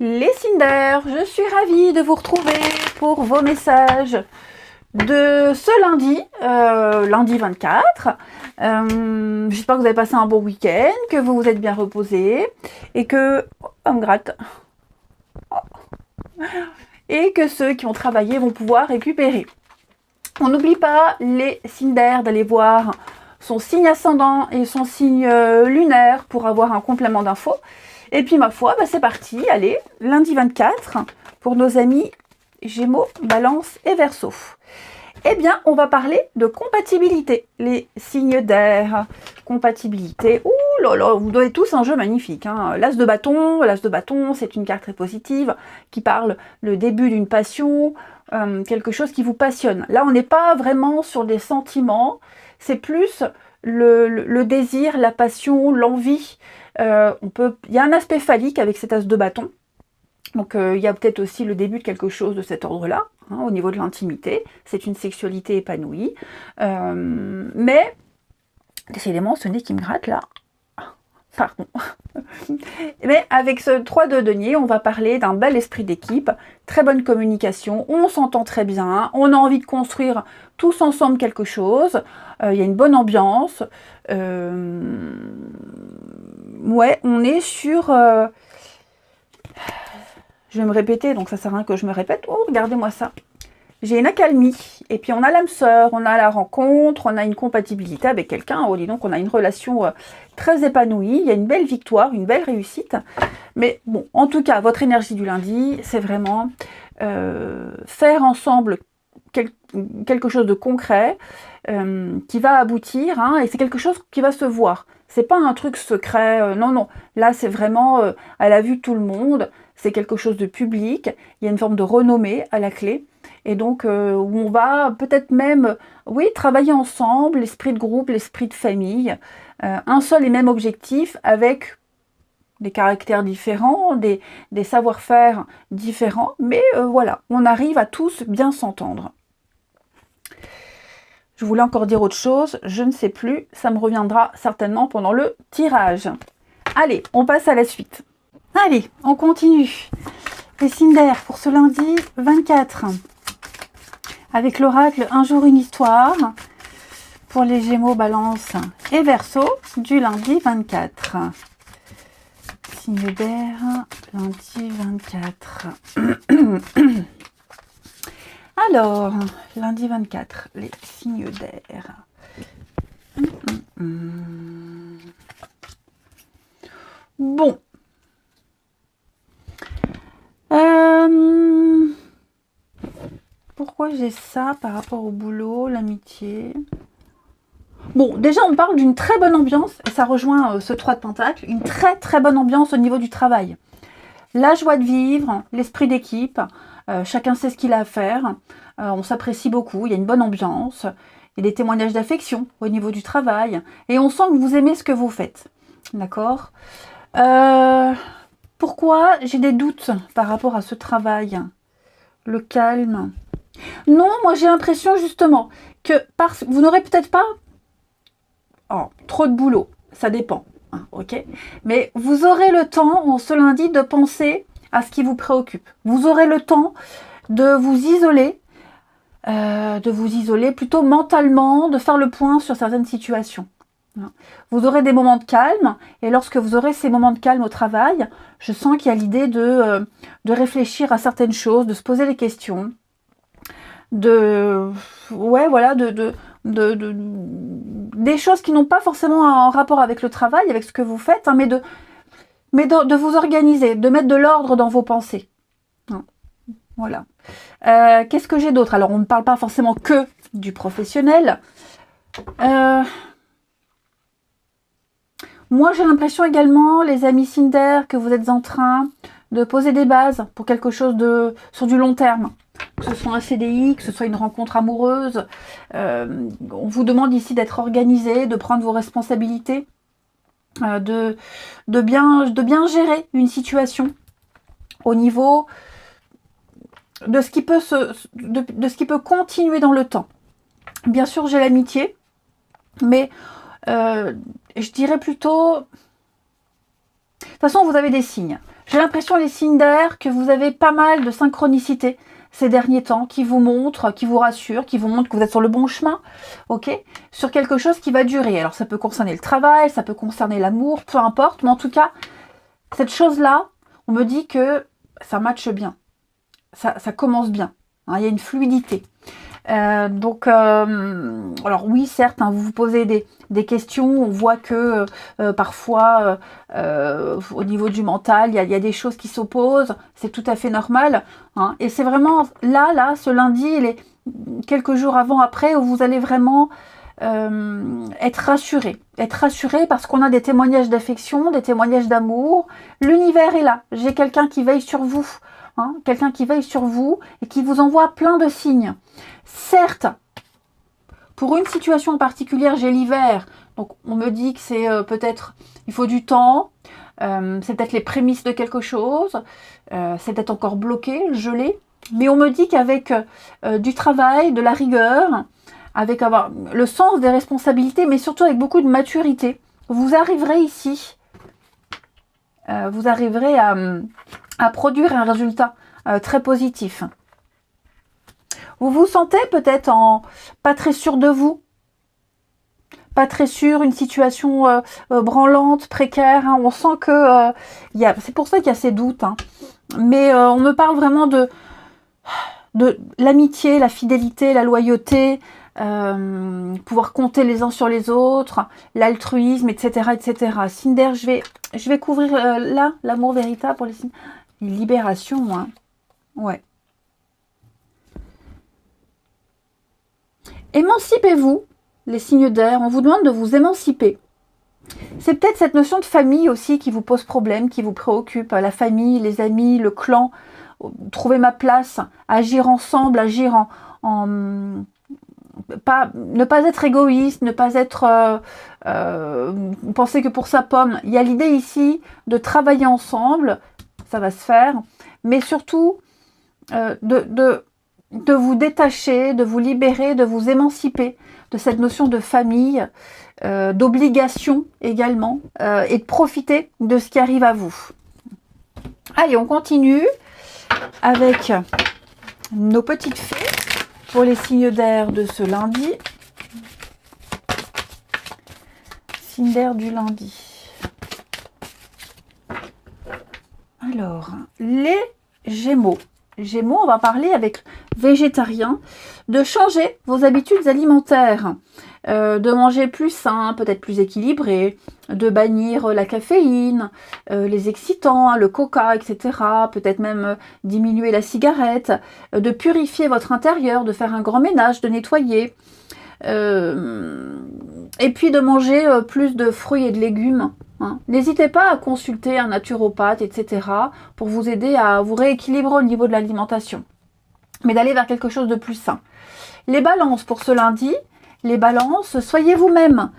Les Cinder, je suis ravie de vous retrouver pour vos messages de ce lundi, lundi 24. J'espère que vous avez passé un bon week-end, que vous vous êtes bien reposés et que... Oh, on me gratte. Oh. Et que ceux qui ont travaillé vont pouvoir récupérer. On n'oublie pas, les Cinder, d'aller voir son signe ascendant et son signe lunaire pour avoir un complément d'infos. Et puis ma foi, c'est parti, allez, lundi 24, pour nos amis Gémeaux, Balance et Verseau. Eh bien, on va parler de compatibilité, les signes d'air. Compatibilité, ouh là là, vous donnez tous un jeu magnifique. Hein. L'as de bâton, c'est une carte très positive qui parle le début d'une passion, quelque chose qui vous passionne. Là, on n'est pas vraiment sur des sentiments, c'est plus le désir, la passion, l'envie. Il y a un aspect phallique avec cet as de bâton. Donc il y a peut-être aussi le début de quelque chose de cet ordre-là, au niveau de l'intimité. C'est une sexualité épanouie. Mais, décidément, ce nez qui me gratte là. Pardon. Mais avec ce 3 de denier, on va parler d'un bel esprit d'équipe, très bonne communication, on s'entend très bien, on a envie de construire tous ensemble quelque chose, il y a une bonne ambiance. Ouais, on est sur... Je vais me répéter, donc ça sert à rien que je me répète. Oh, regardez-moi ça. J'ai une accalmie, et puis on a l'âme sœur, on a la rencontre, on a une compatibilité avec quelqu'un. Oh, dis donc, on a une relation très épanouie, il y a une belle victoire, une belle réussite. Mais bon, en tout cas, votre énergie du lundi, c'est vraiment faire ensemble quelque chose de concret qui va aboutir, et c'est quelque chose qui va se voir. C'est pas un truc secret, non, non. Là, c'est vraiment à la vue de tout le monde. C'est quelque chose de public. Il y a une forme de renommée à la clé. Et donc, où on va peut-être même, oui, travailler ensemble, l'esprit de groupe, l'esprit de famille. Un seul et même objectif avec des caractères différents, des savoir-faire différents. Mais voilà, on arrive à tous bien s'entendre. Je voulais encore dire autre chose, je ne sais plus, ça me reviendra certainement pendant le tirage. Allez, on passe à la suite. Allez, on continue. Les Cinder pour ce lundi 24. Avec l'oracle Un jour une histoire. Pour les Gémeaux, Balance et Verseau du lundi 24. Signe d'air, lundi 24. Alors, lundi 24, les signes d'air. Bon. Pourquoi j'ai ça par rapport au boulot, l'amitié? Bon, déjà, on parle d'une très bonne ambiance, et ça rejoint ce 3 de Pentacle, une très très bonne ambiance au niveau du travail. La joie de vivre, l'esprit d'équipe, chacun sait ce qu'il a à faire, on s'apprécie beaucoup, il y a une bonne ambiance, il y a des témoignages d'affection au niveau du travail, et on sent que vous aimez ce que vous faites. D'accord ? Pourquoi j'ai des doutes par rapport à ce travail? Le calme. Non, moi j'ai l'impression justement que vous n'aurez peut-être pas trop de boulot, ça dépend. Ok, mais vous aurez le temps, en ce lundi, de penser à ce qui vous préoccupe. Vous aurez le temps de vous isoler plutôt mentalement, de faire le point sur certaines situations. Vous aurez des moments de calme, et lorsque vous aurez ces moments de calme au travail, je sens qu'il y a l'idée de réfléchir à certaines choses, de se poser des questions, des choses qui n'ont pas forcément un rapport avec le travail, avec ce que vous faites, mais de vous organiser, de mettre de l'ordre dans vos pensées. Voilà. Qu'est-ce que j'ai d'autre? Alors, on ne parle pas forcément que du professionnel. Moi, j'ai l'impression également, les amis Cinder, que vous êtes en train de poser des bases pour quelque chose sur du long terme. Que ce soit un CDI, que ce soit une rencontre amoureuse. On vous demande ici d'être organisé, de prendre vos responsabilités, de bien gérer une situation au niveau de ce qui peut continuer dans le temps. Bien sûr, j'ai l'amitié, mais je dirais plutôt... De toute façon, vous avez des signes. J'ai l'impression, les signes d'air, que vous avez pas mal de synchronicité ces derniers temps, qui vous montrent, qui vous rassurent, qui vous montrent que vous êtes sur le bon chemin, ok, sur quelque chose qui va durer. Alors ça peut concerner le travail, ça peut concerner l'amour, peu importe, mais en tout cas, cette chose-là, on me dit que ça matche bien, ça commence bien, hein, il y a une fluidité. Alors oui, certes, hein, vous vous posez des questions, on voit que parfois, au niveau du mental, il y a des choses qui s'opposent, c'est tout à fait normal, hein, et c'est vraiment là, ce lundi, il est quelques jours avant, après, où vous allez vraiment être rassuré parce qu'on a des témoignages d'affection, des témoignages d'amour, l'univers est là, j'ai quelqu'un qui veille sur vous, hein, quelqu'un qui veille sur vous et qui vous envoie plein de signes. Certes, pour une situation particulière, j'ai l'hiver, donc on me dit que c'est peut-être, il faut du temps, c'est peut-être les prémices de quelque chose, c'est peut-être encore bloqué, gelé, mais on me dit qu'avec du travail, de la rigueur, avec avoir le sens des responsabilités, mais surtout avec beaucoup de maturité, vous arriverez ici, vous arriverez à produire un résultat très positif. Vous vous sentez peut-être pas très sûr de vous, pas très sûr, une situation branlante, précaire, hein. On sent que c'est pour ça qu'il y a ces doutes, hein. Mais on me parle vraiment de l'amitié, la fidélité, la loyauté, pouvoir compter les uns sur les autres, l'altruisme, etc., etc. Cinder, je vais couvrir là l'amour véritable pour les signes. Libération, hein. Ouais. Émancipez-vous, les signes d'air. On vous demande de vous émanciper. C'est peut-être cette notion de famille aussi qui vous pose problème, qui vous préoccupe. La famille, les amis, le clan. Trouver ma place, agir ensemble, agir ne pas être égoïste, ne pas être penser que pour sa pomme. Il y a l'idée ici de travailler ensemble, ça va se faire, mais surtout de vous détacher, de vous libérer, de vous émanciper de cette notion de famille, d'obligation également, et de profiter de ce qui arrive à vous. Allez, on continue avec nos petites fées pour les signes d'air de ce lundi. Signe d'air du lundi. Alors, les Gémeaux. Gémeaux, on va parler avec végétarien, de changer vos habitudes alimentaires, de manger plus sain, peut-être plus équilibré, de bannir la caféine, les excitants, le coca, etc. Peut-être même diminuer la cigarette, de purifier votre intérieur, de faire un grand ménage, de nettoyer, et puis de manger plus de fruits et de légumes. Hein. N'hésitez pas à consulter un naturopathe, etc. pour vous aider à vous rééquilibrer au niveau de l'alimentation. Mais d'aller vers quelque chose de plus sain. Les balances pour ce lundi, les balances, soyez vous-même.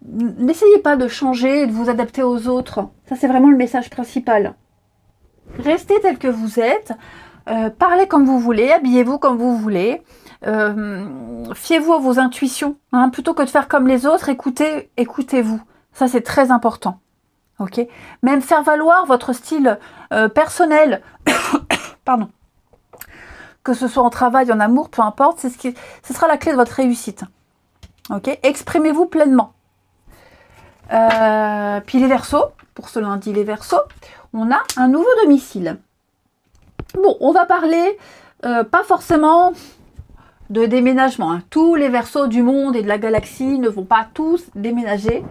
N'essayez pas de changer et de vous adapter aux autres. Ça, c'est vraiment le message principal. Restez tel que vous êtes. Parlez comme vous voulez, habillez-vous comme vous voulez. Fiez-vous à vos intuitions. Hein, plutôt que de faire comme les autres, écoutez-vous. Ça, c'est très important. Ok. Même faire valoir votre style personnel. Pardon. Que ce soit en travail, en amour, peu importe, ce sera la clé de votre réussite. Ok. Exprimez-vous pleinement. Puis les Verseaux, pour ce lundi, les Verseaux, on a un nouveau domicile. Bon, on va parler pas forcément de déménagement. Hein. Tous les Verseaux du monde et de la galaxie ne vont pas tous déménager.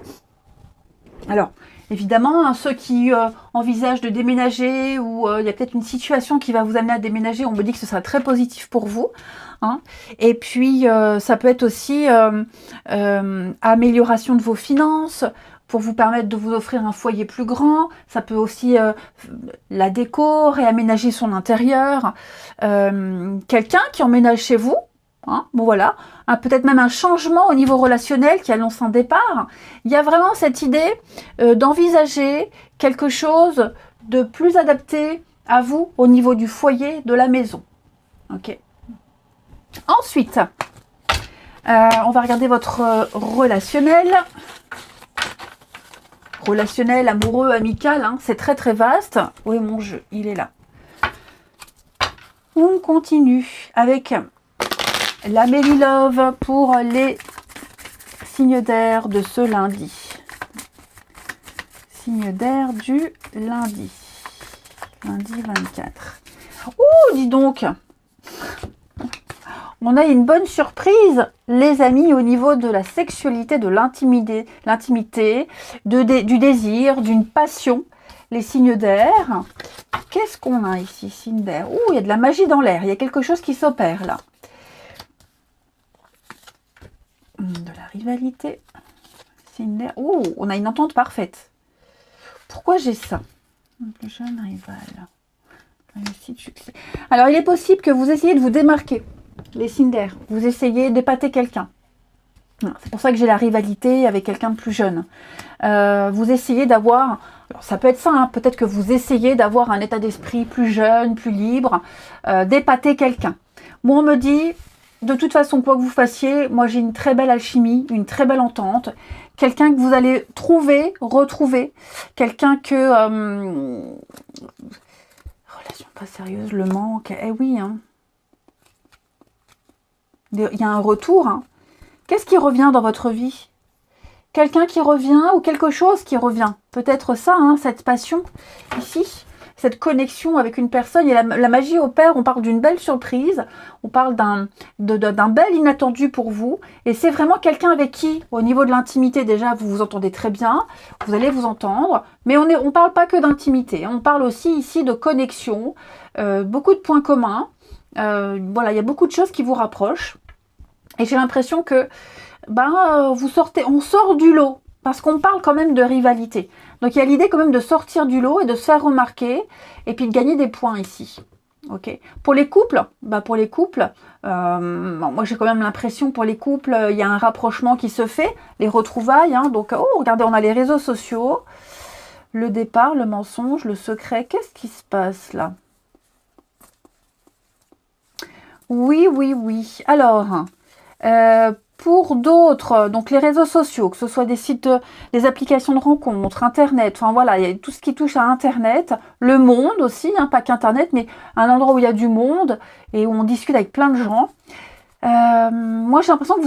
Alors, évidemment, hein, ceux qui envisagent de déménager ou il y a peut-être une situation qui va vous amener à déménager, on me dit que ce sera très positif pour vous. Hein. Et puis, ça peut être aussi amélioration de vos finances pour vous permettre de vous offrir un foyer plus grand. Ça peut aussi la déco, réaménager son intérieur. Quelqu'un qui emménage chez vous. Hein, bon voilà, peut-être même un changement au niveau relationnel qui annonce un départ. Il y a vraiment cette idée d'envisager quelque chose de plus adapté à vous au niveau du foyer, de la maison. Ok. Ensuite, on va regarder votre relationnel. relationnel, amoureux, amical, hein, c'est très très vaste. Oui, mon jeu, il est là. On continue avec la Mary Love pour les signes d'air de ce lundi. Signe d'air du lundi. Lundi 24. Ouh, dis donc! On a une bonne surprise, les amis, au niveau de la sexualité, de l'intimité, du désir, d'une passion. Les signes d'air. Qu'est-ce qu'on a ici, signe d'air? Ouh, il y a de la magie dans l'air. Il y a quelque chose qui s'opère là. De la rivalité. Signe d'air. Ouh, on a une entente parfaite. Pourquoi j'ai ça? Le jeune rival. Réussite, succès. Alors, il est possible que vous essayiez de vous démarquer. Les signes d'air. Vous essayez d'épater quelqu'un. C'est pour ça que j'ai la rivalité avec quelqu'un de plus jeune. Vous essayez d'avoir... Alors ça peut être ça, hein, peut-être que vous essayez d'avoir un état d'esprit plus jeune, plus libre, d'épater quelqu'un. Moi, on me dit, de toute façon, quoi que vous fassiez, moi j'ai une très belle alchimie, une très belle entente. Quelqu'un que vous allez trouver, retrouver. Quelqu'un que... relation pas sérieuse, le manque. Eh oui, hein. Il y a un retour. Hein. Qu'est-ce qui revient dans votre vie? Quelqu'un qui revient ou quelque chose qui revient. Peut-être ça, hein, cette passion ici. Cette connexion avec une personne. Et la magie opère, on parle d'une belle surprise. On parle d'un bel inattendu pour vous. Et c'est vraiment quelqu'un avec qui, au niveau de l'intimité, déjà, vous vous entendez très bien. Vous allez vous entendre. Mais on parle pas que d'intimité. On parle aussi ici de connexion. Beaucoup de points communs. Voilà, il y a beaucoup de choses qui vous rapprochent. Et j'ai l'impression que on sort du lot, parce qu'on parle quand même de rivalité. Donc il y a l'idée quand même de sortir du lot et de se faire remarquer, et puis de gagner des points ici. Ok. Pour les couples, moi j'ai quand même l'impression pour les couples, il y a un rapprochement qui se fait, les retrouvailles. Hein, donc, oh, regardez, on a les réseaux sociaux, le départ, le mensonge, le secret. Qu'est-ce qui se passe là? Oui, oui, oui. Alors... pour d'autres, donc les réseaux sociaux, que ce soit des sites, des applications de rencontres, Internet, enfin voilà, il y a tout ce qui touche à Internet, le monde aussi, hein, pas qu'Internet, mais un endroit où il y a du monde et où on discute avec plein de gens. Moi, j'ai l'impression que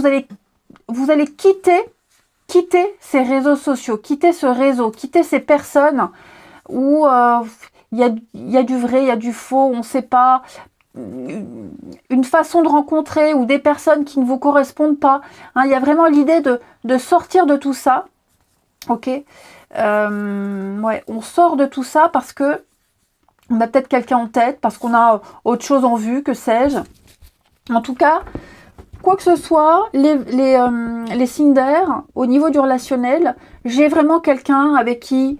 vous allez quitter ces réseaux sociaux, quitter ce réseau, quitter ces personnes où il y a du vrai, il y a du faux, on ne sait pas... une façon de rencontrer ou des personnes qui ne vous correspondent pas. Hein, il y a vraiment l'idée de sortir de tout ça. Ok. Ouais, on sort de tout ça parce que on a peut-être quelqu'un en tête, parce qu'on a autre chose en vue, que sais-je. En tout cas, quoi que ce soit, les signes d'air, au niveau du relationnel, j'ai vraiment quelqu'un avec qui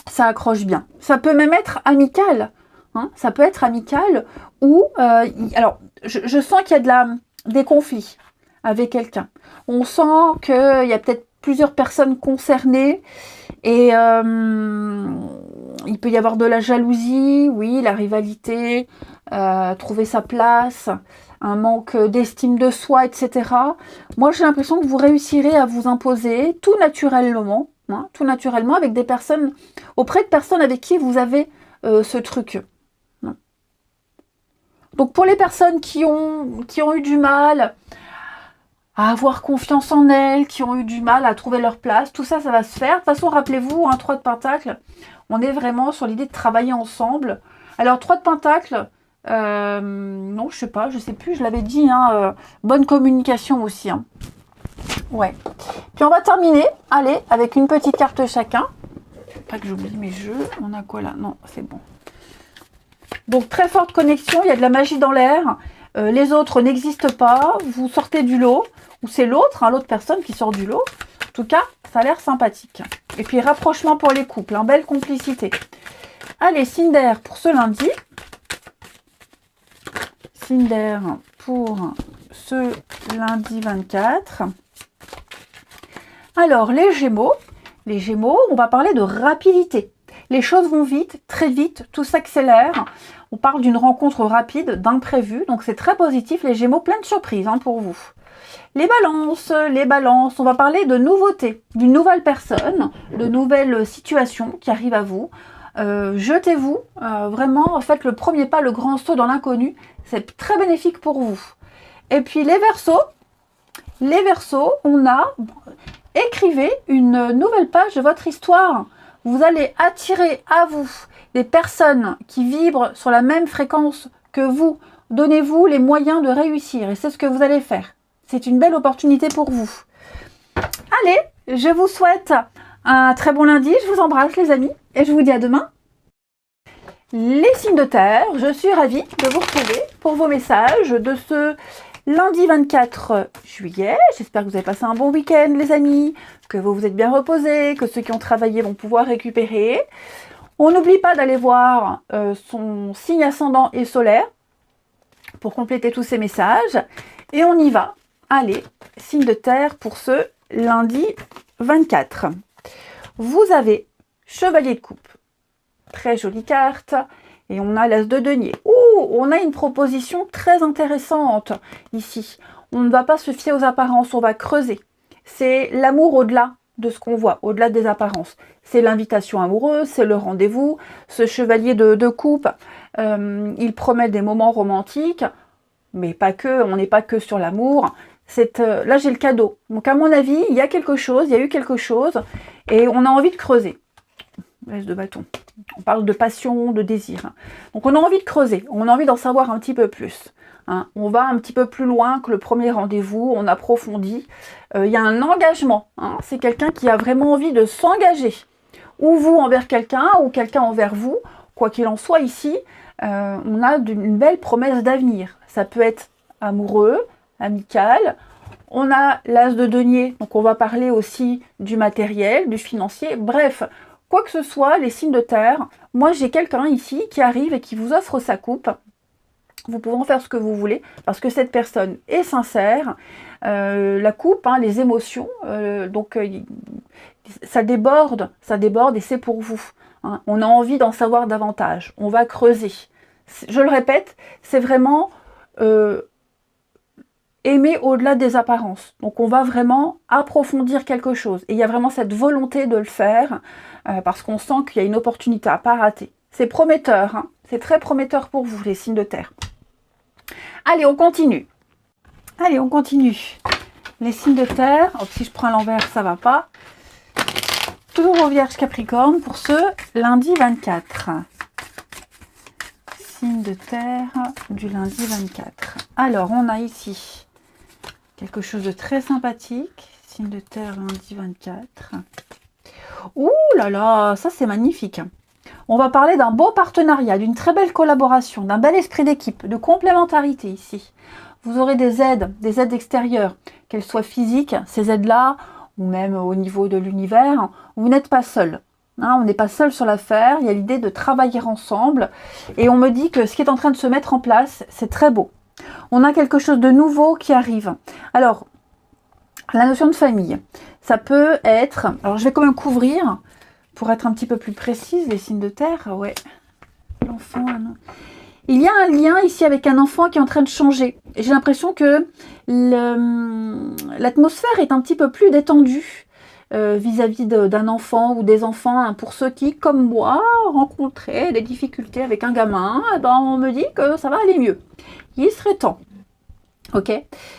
ça accroche bien. Ça peut même être amical. Hein, ça peut être amical ou... alors, je sens qu'il y a des conflits avec quelqu'un. On sent qu'il y a peut-être plusieurs personnes concernées et il peut y avoir de la jalousie, oui, la rivalité, trouver sa place, un manque d'estime de soi, etc. Moi, j'ai l'impression que vous réussirez à vous imposer tout naturellement, hein, tout naturellement avec des personnes, auprès de personnes avec qui vous avez ce truc. Donc pour les personnes qui ont eu du mal à avoir confiance en elles, qui ont eu du mal à trouver leur place, tout ça, ça va se faire. De toute façon, rappelez-vous, un 3 de Pentacle, on est vraiment sur l'idée de travailler ensemble. Alors 3 de Pentacle, non, je sais plus, je l'avais dit, hein, bonne communication aussi. Hein. Ouais. Puis on va terminer, allez, avec une petite carte chacun. Pas que j'oublie mes jeux, on a quoi là? Non, c'est bon. Donc, très forte connexion, il y a de la magie dans l'air. Les autres n'existent pas. Vous sortez du lot. Ou c'est l'autre, hein, l'autre personne qui sort du lot. En tout cas, ça a l'air sympathique. Et puis, rapprochement pour les couples. Hein, belle complicité. Allez, signe d'air pour ce lundi. Signe d'air pour ce lundi 24. Alors, les Gémeaux. Les Gémeaux, on va parler de rapidité. Les choses vont vite, très vite, tout s'accélère. On parle d'une rencontre rapide, d'imprévu, donc c'est très positif. Les Gémeaux, plein de surprises hein, pour vous. Les balances, on va parler de nouveautés, d'une nouvelle personne, de nouvelles situations qui arrivent à vous. Jetez-vous, vraiment, faites le premier pas, le grand saut dans l'inconnu, c'est très bénéfique pour vous. Et puis les Verseaux, on a, écrivez une nouvelle page de votre histoire. Vous allez attirer à vous des personnes qui vibrent sur la même fréquence que vous. Donnez-vous les moyens de réussir et c'est ce que vous allez faire. C'est une belle opportunité pour vous. Allez, je vous souhaite un très bon lundi. Je vous embrasse les amis et je vous dis à demain. Les signes de terre, je suis ravie de vous retrouver pour vos messages de ce lundi 24 juillet. J'espère que vous avez passé un bon week-end les amis, que vous vous êtes bien reposés, que ceux qui ont travaillé vont pouvoir récupérer. On n'oublie pas d'aller voir son signe ascendant et solaire pour compléter tous ces messages. Et on y va. Allez, signe de terre pour ce lundi 24. Vous avez Chevalier de coupe. Très jolie carte. Et on a l'As de denier. Ouh, on a une proposition très intéressante ici. On ne va pas se fier aux apparences, on va creuser. C'est l'amour au-delà de ce qu'on voit, au-delà des apparences. C'est l'invitation amoureuse, c'est le rendez-vous. Ce chevalier de coupe, il promet des moments romantiques, mais pas que, on n'est pas que sur l'amour. Là, j'ai le cadeau. Donc, à mon avis, il y a quelque chose, il y a eu quelque chose, et on a envie de creuser. L'As de bâton. On parle de passion, de désir. Donc, on a envie de creuser, on a envie d'en savoir un petit peu plus. On va un petit peu plus loin que le premier rendez-vous, on approfondit. Il y a un engagement. C'est quelqu'un qui a vraiment envie de s'engager. Ou vous envers quelqu'un, ou quelqu'un envers vous. Quoi qu'il en soit ici, on a une belle promesse d'avenir. Ça peut être amoureux, amical. On a l'As de denier, donc on va parler aussi du matériel, du financier. Bref, quoi que ce soit, les signes de terre, moi j'ai quelqu'un ici qui arrive et qui vous offre sa coupe. Vous pouvez en faire ce que vous voulez, parce que cette personne est sincère. La coupe, les émotions, ça déborde et c'est pour vous. On a envie d'en savoir davantage, on va creuser. Je le répète, c'est vraiment aimer au-delà des apparences. Donc on va vraiment approfondir quelque chose. Et il y a vraiment cette volonté de le faire, parce qu'on sent qu'il y a une opportunité à ne pas rater. C'est prometteur, c'est très prometteur pour vous, les signes de terre. Allez, on continue. Les signes de terre, si je prends à l'envers, ça va pas. Toujours aux Vierges Capricorne pour ce lundi 24. Signe de terre du lundi 24. Alors, on a ici quelque chose de très sympathique. Signe de terre lundi 24. Ouh là là, ça c'est magnifique. On va parler d'un beau partenariat, d'une très belle collaboration, d'un bel esprit d'équipe, de complémentarité ici. Vous aurez des aides extérieures, qu'elles soient physiques, ces aides-là, ou même au niveau de l'univers. Vous n'êtes pas seul. On n'est pas seul sur l'affaire, il y a l'idée de travailler ensemble. Et on me dit que ce qui est en train de se mettre en place, c'est très beau. On a quelque chose de nouveau qui arrive. Alors, la notion de famille, ça peut être... Alors, je vais quand même couvrir... Pour être un petit peu plus précise, les signes de terre, ouais. L'enfant, il y a un lien ici avec un enfant qui est en train de changer. J'ai l'impression que l'atmosphère est un petit peu plus détendue vis-à-vis d'un enfant ou des enfants. Pour ceux qui, comme moi, rencontraient des difficultés avec un gamin, on me dit que ça va aller mieux. Il serait temps. Ok,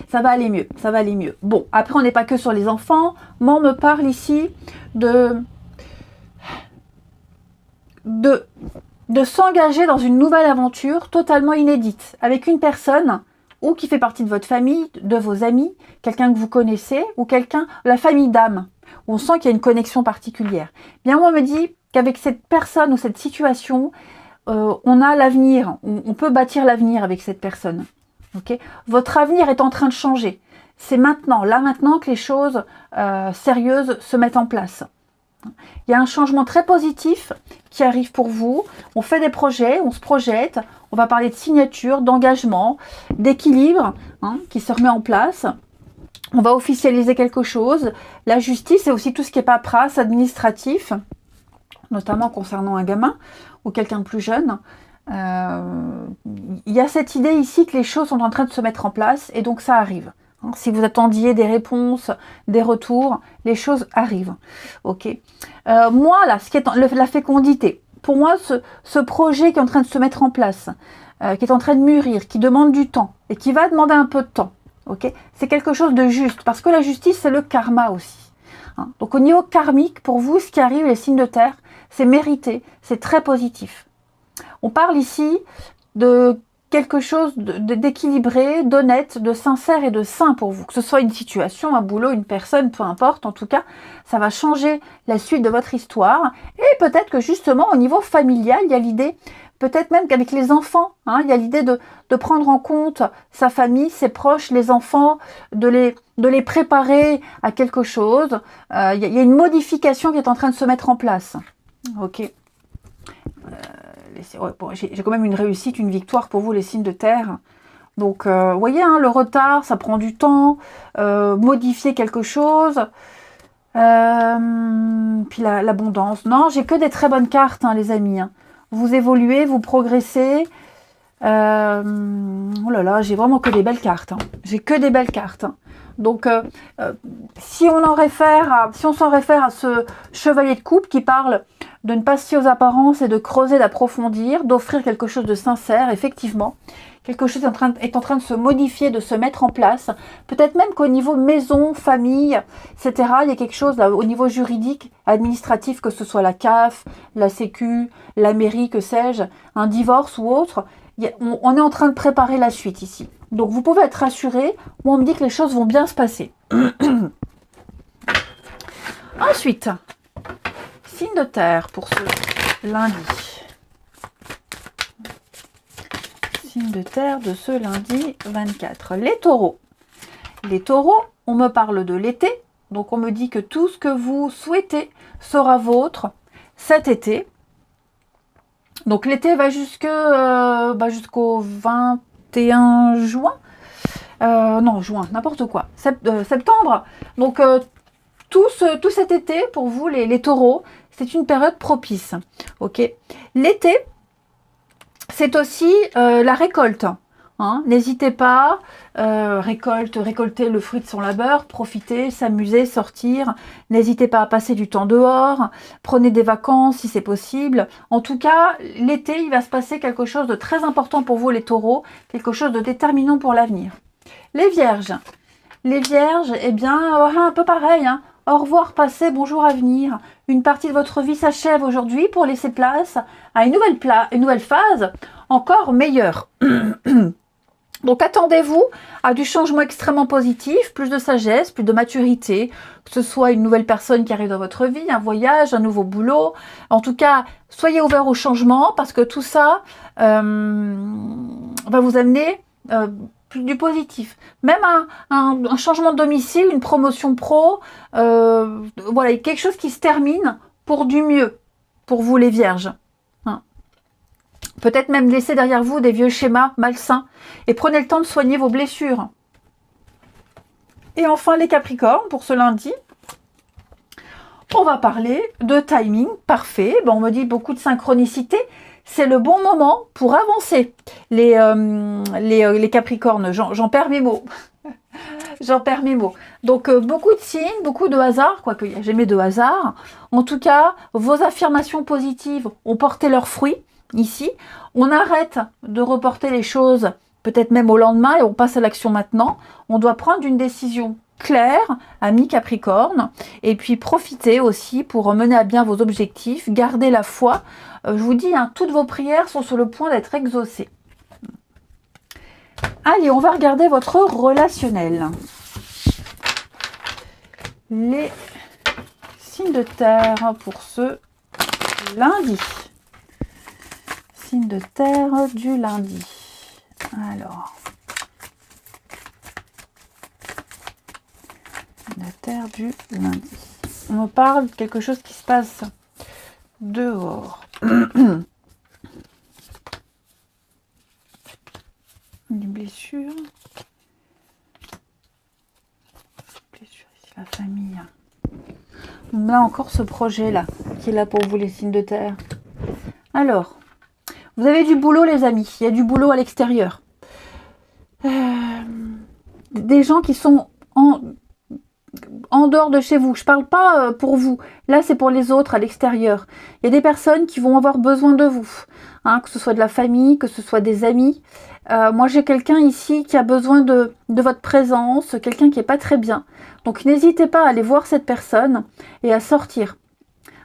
ça va aller mieux. Bon, après, on n'est pas que sur les enfants. Moi, on me parle ici de s'engager dans une nouvelle aventure totalement inédite, avec une personne ou qui fait partie de votre famille, de vos amis, quelqu'un que vous connaissez, ou la famille d'âme, où on sent qu'il y a une connexion particulière. Bien, moi, on me dit qu'avec cette personne ou cette situation, on a l'avenir, on peut bâtir l'avenir avec cette personne. Okay, votre avenir est en train de changer. C'est maintenant, là maintenant, que les choses sérieuses se mettent en place. Il y a un changement très positif qui arrive pour vous. On fait des projets, on se projette. On va parler de signature, d'engagement, d'équilibre qui se remet en place. On va officialiser quelque chose. La justice, c'est aussi tout ce qui est paperasse, administratif, notamment concernant un gamin ou quelqu'un de plus jeune. Il y a cette idée ici que les choses sont en train de se mettre en place et donc ça arrive. Si vous attendiez des réponses, des retours, les choses arrivent. Ok. Moi, là, ce qui est la fécondité, pour moi, ce projet qui est en train de se mettre en place, qui est en train de mûrir, qui demande du temps et qui va demander un peu de temps, ok, c'est quelque chose de juste, parce que la justice, c'est le karma aussi. Hein. Donc au niveau karmique, pour vous, ce qui arrive, les signes de terre, c'est mérité, c'est très positif. On parle ici de quelque chose d'équilibré, d'honnête, de sincère et de sain pour vous. Que ce soit une situation, un boulot, une personne, peu importe. En tout cas, ça va changer la suite de votre histoire. Et peut-être que justement, au niveau familial, il y a l'idée, peut-être même qu'avec les enfants, hein, il y a l'idée de prendre en compte sa famille, ses proches, les enfants, de les préparer à quelque chose. Il y a une modification qui est en train de se mettre en place. Ok. Ouais, bon, j'ai quand même une réussite, une victoire pour vous, les signes de terre. Donc, vous voyez, hein, le retard, ça prend du temps. Modifier quelque chose. Puis l'abondance. Non, j'ai que des très bonnes cartes, hein, les amis. Hein. Vous évoluez, vous progressez. Oh là là, j'ai vraiment que des belles cartes. Hein. J'ai que des belles cartes. Hein. Donc, si on s'en réfère à ce chevalier de coupe qui parle de ne pas se fier aux apparences et de creuser, d'approfondir, d'offrir quelque chose de sincère, effectivement, quelque chose est en train de se modifier, de se mettre en place. Peut-être même qu'au niveau maison, famille, etc., il y a quelque chose là, au niveau juridique, administratif, que ce soit la CAF, la Sécu, la mairie, que sais-je, un divorce ou autre. On est en train de préparer la suite ici. Donc vous pouvez être rassuré. Moi, on me dit que les choses vont bien se passer. Ensuite, signe de terre pour ce lundi. Signe de terre de ce lundi 24. Les taureaux. Les taureaux, on me parle de l'été. Donc on me dit que tout ce que vous souhaitez sera vôtre cet été. Donc l'été va jusqu'au 21 juin. Non, juin, n'importe quoi. Septembre. Donc tout cet été, pour vous, les taureaux, c'est une période propice. Ok. L'été, c'est aussi la récolte. Hein. N'hésitez pas, récolter le fruit de son labeur, profiter, s'amuser, sortir. N'hésitez pas à passer du temps dehors, prenez des vacances si c'est possible. En tout cas, l'été, il va se passer quelque chose de très important pour vous les taureaux, quelque chose de déterminant pour l'avenir. Les vierges, eh bien, un peu pareil, hein. Au revoir passé, bonjour à venir. Une partie de votre vie s'achève aujourd'hui pour laisser place à une nouvelle phase encore meilleure. Donc attendez-vous à du changement extrêmement positif, plus de sagesse, plus de maturité, que ce soit une nouvelle personne qui arrive dans votre vie, un voyage, un nouveau boulot. En tout cas, soyez ouverts au changement parce que tout ça va vous amener plus du positif. Même un changement de domicile, une promotion pro, voilà, quelque chose qui se termine pour du mieux, pour vous les vierges. Peut-être même laisser derrière vous des vieux schémas malsains et prenez le temps de soigner vos blessures. Et enfin les Capricornes pour ce lundi. On va parler de timing parfait. Bon, on me dit beaucoup de synchronicité. C'est le bon moment pour avancer. Les Capricornes, j'en perds mes mots. J'en perds mes mots. Donc, beaucoup de signes, beaucoup de hasard, quoique il n'y a jamais de hasard. En tout cas, vos affirmations positives ont porté leurs fruits. Ici, on arrête de reporter les choses, peut-être même au lendemain, et on passe à l'action maintenant. On doit prendre une décision claire, amis Capricorne, et puis profiter aussi pour mener à bien vos objectifs, garder la foi. Je vous dis, hein, toutes vos prières sont sur le point d'être exaucées. Allez, on va regarder votre relationnel. Les signes de terre pour ce lundi. Signe de terre du lundi. Alors, signe de terre du lundi. On me parle de quelque chose qui se passe dehors. Une blessure. Blessure ici, la famille. On a encore ce projet-là qui est là pour vous, les signes de terre. Alors, vous avez du boulot, les amis. Il y a du boulot à l'extérieur. des gens qui sont en dehors de chez vous. Je parle pas pour vous. Là, c'est pour les autres à l'extérieur. Il y a des personnes qui vont avoir besoin de vous. Hein, que ce soit de la famille, que ce soit des amis. Moi, j'ai quelqu'un ici qui a besoin de votre présence, quelqu'un qui est pas très bien. Donc, n'hésitez pas à aller voir cette personne et à sortir.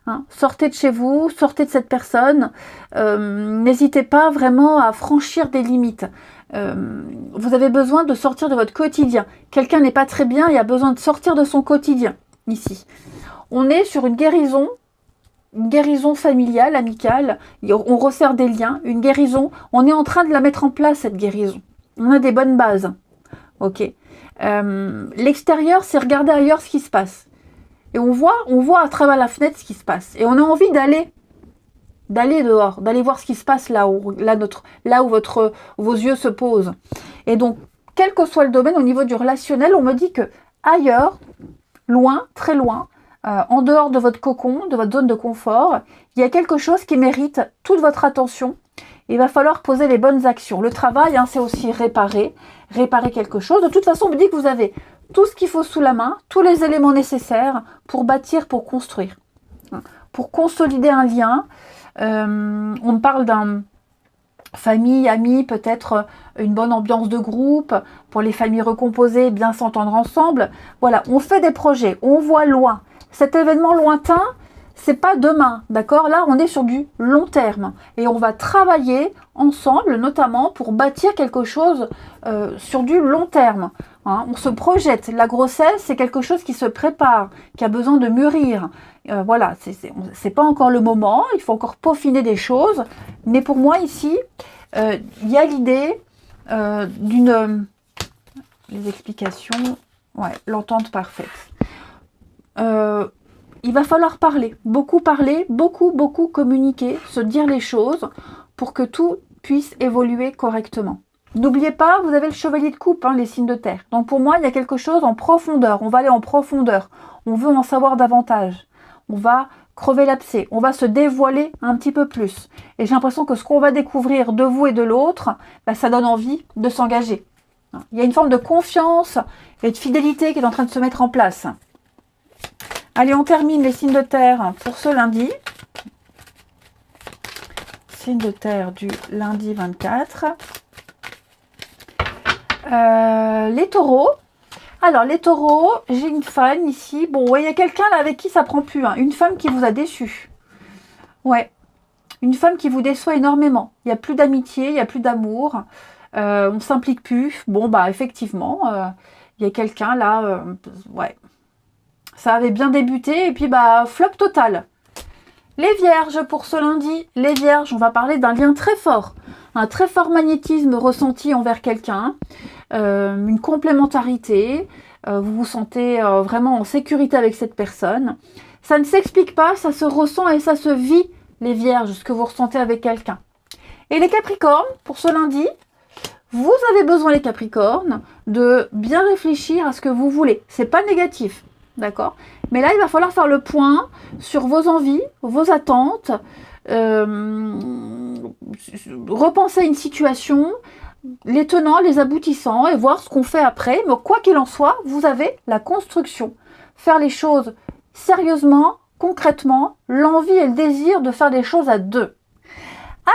Hein, sortez de chez vous, sortez de cette personne. N'hésitez pas vraiment à franchir des limites. Vous avez besoin de sortir de votre quotidien. Quelqu'un n'est pas très bien et a besoin de sortir de son quotidien, ici. On est sur une guérison familiale, amicale. On resserre des liens, une guérison. On est en train de la mettre en place, cette guérison. On a des bonnes bases. Ok. L'extérieur, c'est regarder ailleurs ce qui se passe. Et on voit à travers la fenêtre ce qui se passe. Et on a envie d'aller dehors, d'aller voir ce qui se passe là où vos yeux se posent. Et donc, quel que soit le domaine, au niveau du relationnel, on me dit que ailleurs, loin, très loin, en dehors de votre cocon, de votre zone de confort, il y a quelque chose qui mérite toute votre attention. Il va falloir poser les bonnes actions. Le travail, hein, c'est aussi réparer quelque chose. De toute façon, on me dit que vous avez tout ce qu'il faut sous la main, tous les éléments nécessaires pour bâtir, pour construire, pour consolider un lien. On me parle d'un famille, amis, peut-être une bonne ambiance de groupe, pour les familles recomposées, bien s'entendre ensemble. Voilà, on fait des projets, on voit loin. Cet événement lointain, c'est pas demain, d'accord? Là, on est sur du long terme et on va travailler ensemble, notamment pour bâtir quelque chose sur du long terme. Hein, on se projette. La grossesse, c'est quelque chose qui se prépare, qui a besoin de mûrir. Voilà, c'est pas encore le moment. Il faut encore peaufiner des choses. Mais pour moi ici, il y a l'idée d'une les explications, ouais, l'entente parfaite. Il va falloir parler, beaucoup communiquer, se dire les choses pour que tout puisse évoluer correctement. N'oubliez pas, vous avez le chevalier de coupe, hein, les signes de terre. Donc pour moi, il y a quelque chose en profondeur. On va aller en profondeur. On veut en savoir davantage. On va crever l'abcès. On va se dévoiler un petit peu plus. Et j'ai l'impression que ce qu'on va découvrir de vous et de l'autre, bah, ça donne envie de s'engager. Il y a une forme de confiance et de fidélité qui est en train de se mettre en place. Allez, on termine les signes de terre pour ce lundi. Signe de terre du lundi 24. Les taureaux. Alors, les taureaux, j'ai une femme ici. Bon, ouais, il y a quelqu'un là avec qui ça prend plus. Hein. Une femme qui vous a déçu. Ouais. Une femme qui vous déçoit énormément. Il n'y a plus d'amitié, il n'y a plus d'amour. On ne s'implique plus. Bon, bah, effectivement, il y a quelqu'un là. Ouais. Ça avait bien débuté et puis, bah, flop total. Les vierges pour ce lundi. Les vierges, on va parler d'un lien très fort. Un très fort magnétisme ressenti envers quelqu'un. Une complémentarité. Vous vous sentez vraiment en sécurité avec cette personne. Ça ne s'explique pas, ça se ressent et ça se vit, les vierges, ce que vous ressentez avec quelqu'un. Et les capricornes, pour ce lundi, vous avez besoin, les capricornes, de bien réfléchir à ce que vous voulez. C'est pas négatif, d'accord? Mais là, il va falloir faire le point sur vos envies, vos attentes, repenser à une situation, les tenants, les aboutissants et voir ce qu'on fait après. Mais quoi qu'il en soit, vous avez la construction. Faire les choses sérieusement, concrètement, l'envie et le désir de faire des choses à deux.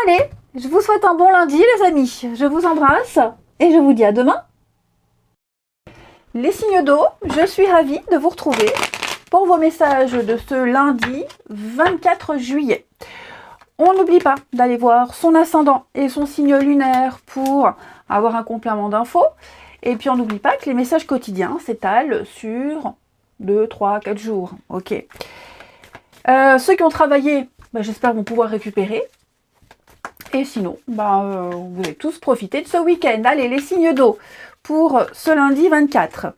Allez, je vous souhaite un bon lundi, les amis. Je vous embrasse et je vous dis à demain. Les signes d'eau, je suis ravie de vous retrouver pour vos messages de ce lundi 24 juillet. On n'oublie pas d'aller voir son ascendant et son signe lunaire pour avoir un complément d'infos. Et puis on n'oublie pas que les messages quotidiens s'étalent sur 2, 3, 4 jours. Ok. Ceux qui ont travaillé, bah, j'espère vont pouvoir récupérer. Et sinon, bah, vous allez tous profiter de ce week-end. Allez, les signes d'eau pour ce lundi 24.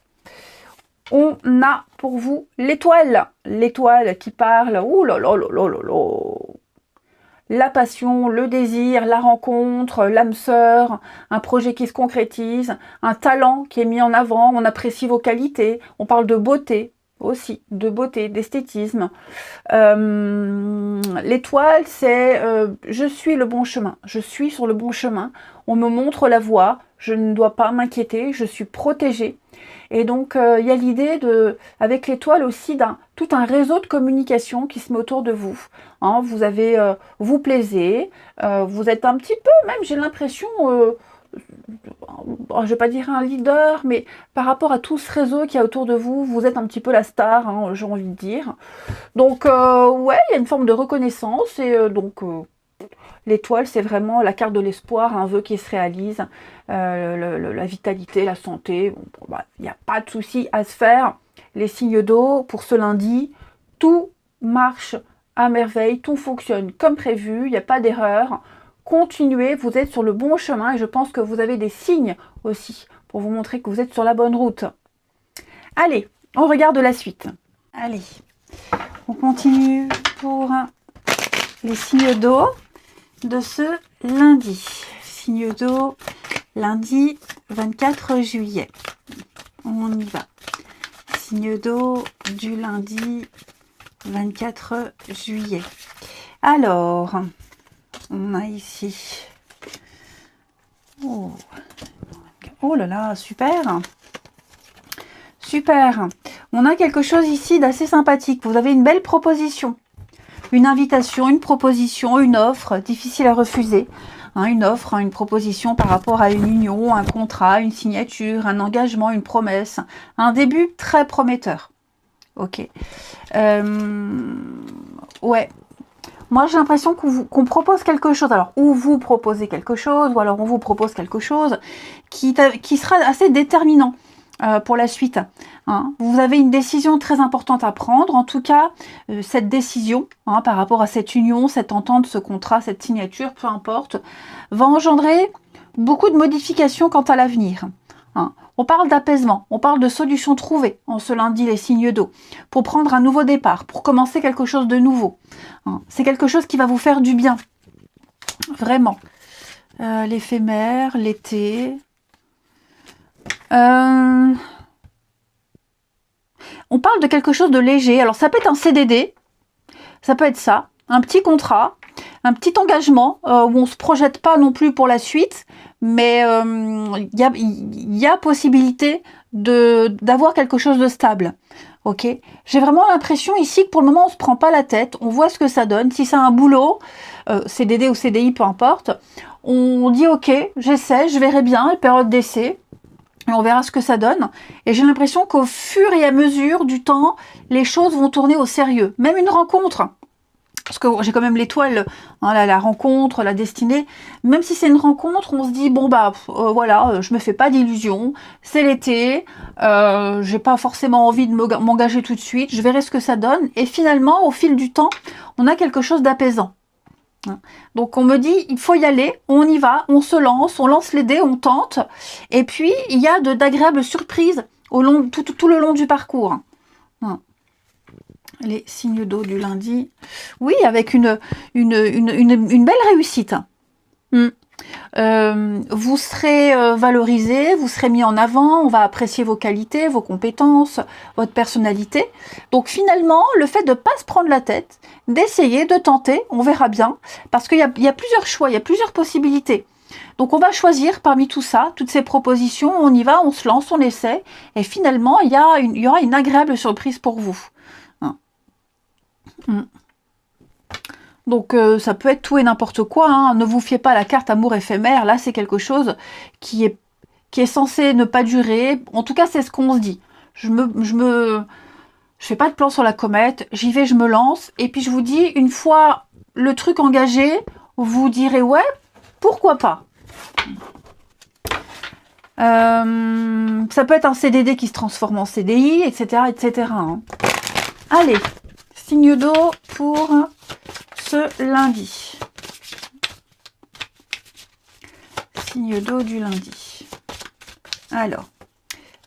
On a pour vous l'étoile. L'étoile qui parle. Ouh là là là là là là. La passion, le désir, la rencontre, l'âme sœur, un projet qui se concrétise, un talent qui est mis en avant, on apprécie vos qualités, on parle de beauté aussi, de beauté, d'esthétisme. L'étoile, c'est je suis le bon chemin, je suis sur le bon chemin, on me montre la voie, je ne dois pas m'inquiéter, je suis protégée. Et donc, il y a l'idée avec l'étoile aussi tout un réseau de communication qui se met autour de vous. Hein, vous plaisez, vous êtes un petit peu, même j'ai l'impression, je vais pas dire un leader, mais par rapport à tout ce réseau qu'il y a autour de vous, vous êtes un petit peu la star, hein, j'ai envie de dire. Donc, ouais, il y a une forme de reconnaissance et l'étoile, c'est vraiment la carte de l'espoir, un vœu qui se réalise, la vitalité, la santé. Bon, bah, il n'y a pas de souci à se faire. Les signes d'eau, pour ce lundi, tout marche à merveille, tout fonctionne comme prévu, il n'y a pas d'erreur. Continuez, vous êtes sur le bon chemin et je pense que vous avez des signes aussi pour vous montrer que vous êtes sur la bonne route. Allez, on regarde la suite. Allez, on continue pour les signes d'eau de ce lundi. Signe d'eau, lundi 24 juillet. On y va. Signe d'eau du lundi 24 juillet. Alors, on a ici... Oh là là, super! Super! On a quelque chose ici d'assez sympathique. Vous avez une belle proposition. Une invitation, une proposition, une offre, difficile à refuser. Hein, une offre, hein, une proposition par rapport à une union, un contrat, une signature, un engagement, une promesse. Un début très prometteur. Ok. Ouais. Moi, j'ai l'impression qu'on propose quelque chose. Alors, ou vous proposez quelque chose, ou alors on vous propose quelque chose qui sera assez déterminant pour la suite. Hein. Vous avez une décision très importante à prendre. En tout cas, cette décision, hein, par rapport à cette union, cette entente, ce contrat, cette signature, peu importe, va engendrer beaucoup de modifications quant à l'avenir. Hein. On parle d'apaisement, on parle de solutions trouvées en ce lundi, les signes d'eau, pour prendre un nouveau départ, pour commencer quelque chose de nouveau. Hein. C'est quelque chose qui va vous faire du bien, vraiment. L'éphémère, l'été... On parle de quelque chose de léger. Alors, ça peut être un CDD, ça peut être ça, un petit contrat, un petit engagement où on ne se projette pas non plus pour la suite, mais il y a possibilité d'avoir quelque chose de stable. Ok. J'ai vraiment l'impression ici que pour le moment, on ne se prend pas la tête, on voit ce que ça donne. Si c'est un boulot, CDD ou CDI, peu importe, on dit ok, j'essaie, je verrai bien, la période d'essai. Et on verra ce que ça donne. Et j'ai l'impression qu'au fur et à mesure du temps, les choses vont tourner au sérieux. Même une rencontre. Parce que j'ai quand même l'étoile, hein, la rencontre, la destinée. Même si c'est une rencontre, on se dit, bon bah voilà, je me fais pas d'illusions. C'est l'été, j'ai pas forcément envie de m'engager tout de suite. Je verrai ce que ça donne. Et finalement, au fil du temps, on a quelque chose d'apaisant. Donc on me dit, il faut y aller, on y va, on se lance, on lance les dés, on tente. Et puis, il y a d'agréables surprises tout le long du parcours. Les signes d'eau du lundi. Oui, avec une belle réussite. Vous serez valorisé, vous serez mis en avant, on va apprécier vos qualités, vos compétences, votre personnalité. Donc finalement, le fait de ne pas se prendre la tête, d'essayer, de tenter, on verra bien, parce qu'il y a plusieurs choix, il y a plusieurs possibilités. Donc on va choisir parmi tout ça, toutes ces propositions, on y va, on se lance, on essaie, et finalement, il y aura une agréable surprise pour vous. Donc ça peut être tout et n'importe quoi, hein. Ne vous fiez pas à la carte amour éphémère, là c'est quelque chose qui est censé ne pas durer, en tout cas c'est ce qu'on se dit. Je fais pas de plan sur la comète, j'y vais, je me lance, et puis je vous dis, une fois le truc engagé, vous direz ouais, pourquoi pas. Ça peut être un CDD qui se transforme en CDI, etc. etc. hein. Allez, signe d'eau pour ce lundi. Signe d'eau du lundi. Alors,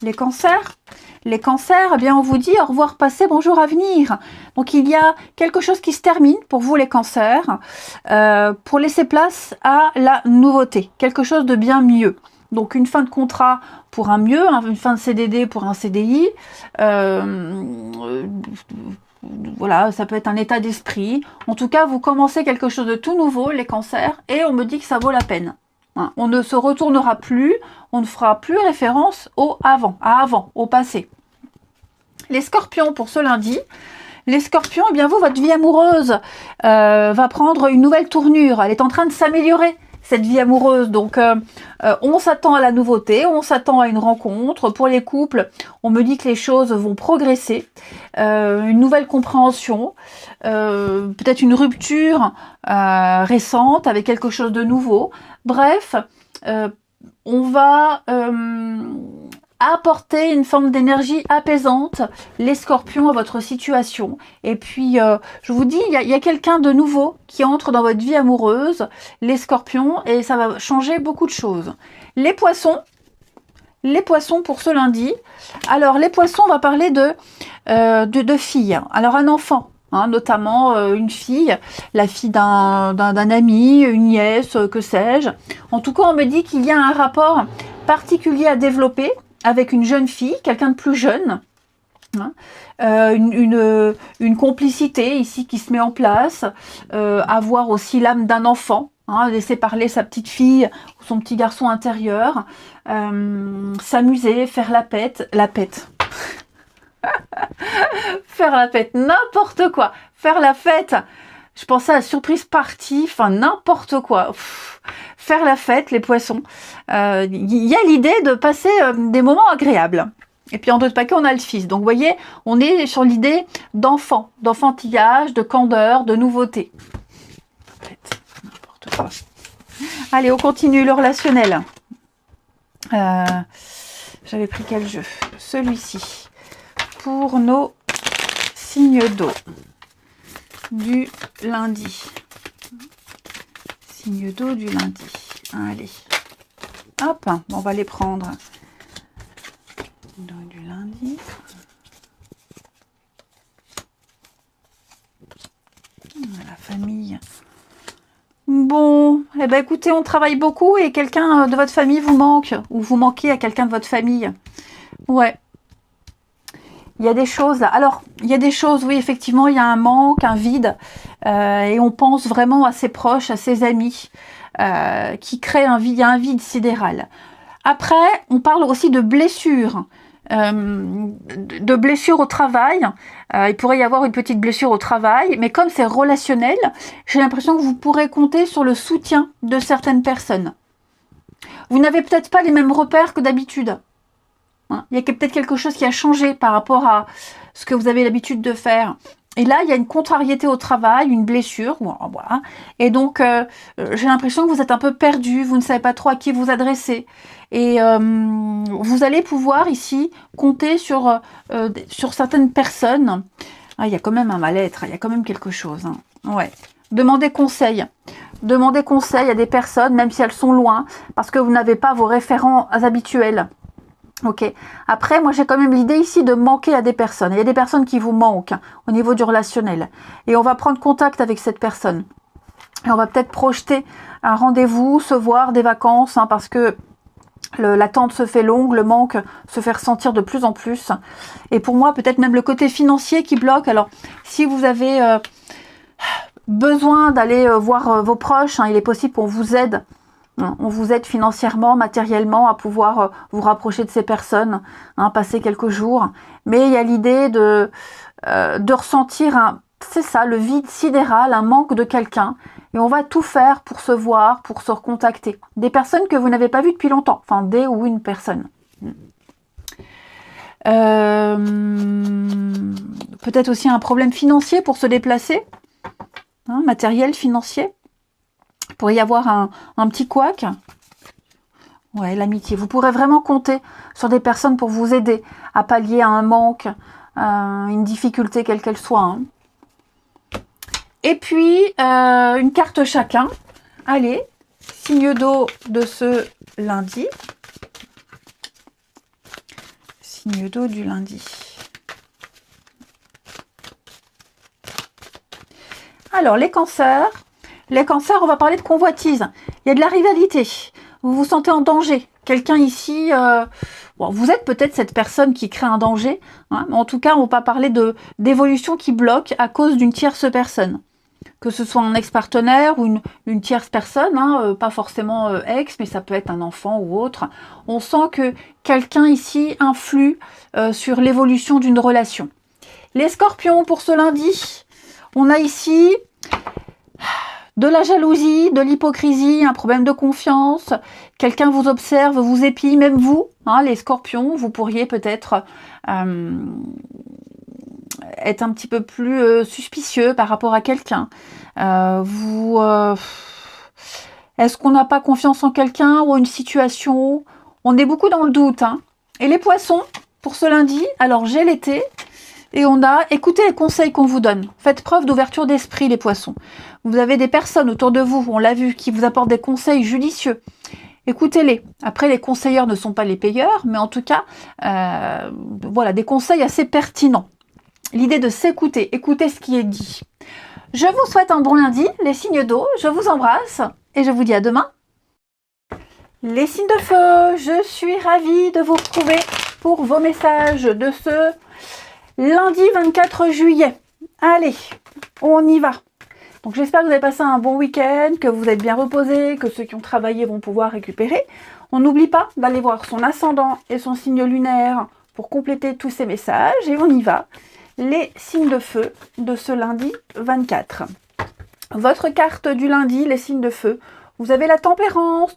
les cancers. Les cancers, eh bien, on vous dit au revoir passé, bonjour à venir. Donc, il y a quelque chose qui se termine pour vous, les cancers, pour laisser place à la nouveauté. Quelque chose de bien mieux. Donc, une fin de contrat pour un mieux, une fin de CDD pour un CDI. Voilà, ça peut être un état d'esprit. En tout cas, vous commencez quelque chose de tout nouveau, les cancers, et on me dit que ça vaut la peine. hein. On ne se retournera plus, on ne fera plus référence au avant, au passé. Les scorpions pour ce lundi. Les scorpions, eh bien vous, votre vie amoureuse va prendre une nouvelle tournure. Elle est en train de s'améliorer, cette vie amoureuse. Donc, on s'attend à la nouveauté, on s'attend à une rencontre. Pour les couples, on me dit que les choses vont progresser. Une nouvelle compréhension, peut-être une rupture récente avec quelque chose de nouveau. Bref, on va apporter une forme d'énergie apaisante, les scorpions, à votre situation. Et puis, je vous dis, il y a quelqu'un de nouveau qui entre dans votre vie amoureuse, les scorpions, et ça va changer beaucoup de choses. Les poissons pour ce lundi. Alors, les poissons, on va parler de filles. Alors, un enfant, hein, notamment une fille, la fille d'un ami, une nièce, que sais-je. En tout cas, on me dit qu'il y a un rapport particulier à développer avec une jeune fille, quelqu'un de plus jeune, hein, une complicité ici qui se met en place, avoir aussi l'âme d'un enfant, hein, laisser parler sa petite fille ou son petit garçon intérieur, s'amuser, faire la pète, faire la fête, n'importe quoi, faire la fête. Je pensais à la surprise party, enfin n'importe quoi. Faire la fête, les poissons. Il y a l'idée de passer des moments agréables. Et puis en d'autres paquets, on a le fils. Donc vous voyez, on est sur l'idée d'enfant, d'enfantillage, de candeur, de nouveauté. N'importe quoi. Allez, on continue le relationnel. J'avais pris quel jeu? Celui-ci. Pour nos signes d'eau du lundi. Signe d'eau du lundi. Allez. Hop, on va les prendre. D'eau du lundi. La famille. Bon, eh ben écoutez, on travaille beaucoup et quelqu'un de votre famille vous manque. Ou vous manquez à quelqu'un de votre famille. Ouais. Il y a des choses, alors, il y a des choses, oui, effectivement, il y a un manque, un vide, et on pense vraiment à ses proches, à ses amis, qui créent un vide, il y a un vide sidéral. Après, on parle aussi de blessures au travail. Il pourrait y avoir une petite blessure au travail, mais comme c'est relationnel, j'ai l'impression que vous pourrez compter sur le soutien de certaines personnes. Vous n'avez peut-être pas les mêmes repères que d'habitude. Il y a peut-être quelque chose qui a changé par rapport à ce que vous avez l'habitude de faire. Et là, il y a une contrariété au travail, une blessure, voilà. Et donc, j'ai l'impression que vous êtes un peu perdu, vous ne savez pas trop à qui vous adresser. Et vous allez pouvoir ici compter sur certaines personnes. Ah, il y a quand même un mal-être, il y a quand même quelque chose. Hein. Ouais. Demandez conseil. Demandez conseil à des personnes, même si elles sont loin, parce que vous n'avez pas vos référents habituels. Ok. Après, moi, j'ai quand même l'idée ici de manquer à des personnes. Il y a des personnes qui vous manquent au niveau du relationnel. Et on va prendre contact avec cette personne. Et on va peut-être projeter un rendez-vous, se voir, des vacances, hein, parce que l'attente se fait longue, le manque se fait ressentir de plus en plus. Et pour moi, peut-être même le côté financier qui bloque. Alors, si vous avez besoin d'aller voir vos proches, hein, il est possible qu'on vous aide. On vous aide financièrement, matériellement à pouvoir vous rapprocher de ces personnes, hein, passer quelques jours. Mais il y a l'idée de ressentir, c'est ça, le vide sidéral, un manque de quelqu'un. Et on va tout faire pour se voir, pour se recontacter. Des personnes que vous n'avez pas vues depuis longtemps. Enfin, des ou une personne. Peut-être aussi un problème financier pour se déplacer. Hein, matériel, financier. Il pourrait y avoir un petit couac. Ouais, l'amitié. Vous pourrez vraiment compter sur des personnes pour vous aider à pallier à un manque, une difficulté quelle qu'elle soit. Hein. Et puis, une carte chacun. Allez, signe d'eau de ce lundi. Signe d'eau du lundi. Alors, les cancers. Les cancers, on va parler de convoitise. Il y a de la rivalité. Vous vous sentez en danger. Quelqu'un ici, bon, vous êtes peut-être cette personne qui crée un danger. Hein, mais en tout cas, on va pas parler d'évolution qui bloque à cause d'une tierce personne. que ce soit un ex-partenaire ou une tierce personne, hein, pas forcément ex, mais ça peut être un enfant ou autre. On sent que quelqu'un ici influe sur l'évolution d'une relation. Les scorpions, pour ce lundi, on a ici de la jalousie, de l'hypocrisie, un problème de confiance. Quelqu'un vous observe, vous épie, même vous, hein, les scorpions, vous pourriez peut-être être un petit peu plus suspicieux par rapport à quelqu'un. Est-ce qu'on n'a pas confiance en quelqu'un ou une situation? On est beaucoup dans le doute. Hein. Et les poissons, pour ce lundi, alors j'ai l'été, et on a écoutez les conseils qu'on vous donne. Faites preuve d'ouverture d'esprit, les poissons. Vous avez des personnes autour de vous, on l'a vu, qui vous apportent des conseils judicieux. Écoutez-les. Après, les conseilleurs ne sont pas les payeurs, mais en tout cas, voilà, des conseils assez pertinents. L'idée de s'écouter, écouter ce qui est dit. Je vous souhaite un bon lundi, les signes d'eau, je vous embrasse et je vous dis à demain. Les signes de feu, je suis ravie de vous retrouver pour vos messages de ce lundi 24 juillet. Allez, on y va. Donc j'espère que vous avez passé un bon week-end, que vous êtes bien reposés, que ceux qui ont travaillé vont pouvoir récupérer. On n'oublie pas d'aller voir son ascendant et son signe lunaire pour compléter tous ces messages et on y va. Les signes de feu de ce lundi 24. Votre carte du lundi, les signes de feu. Vous avez la tempérance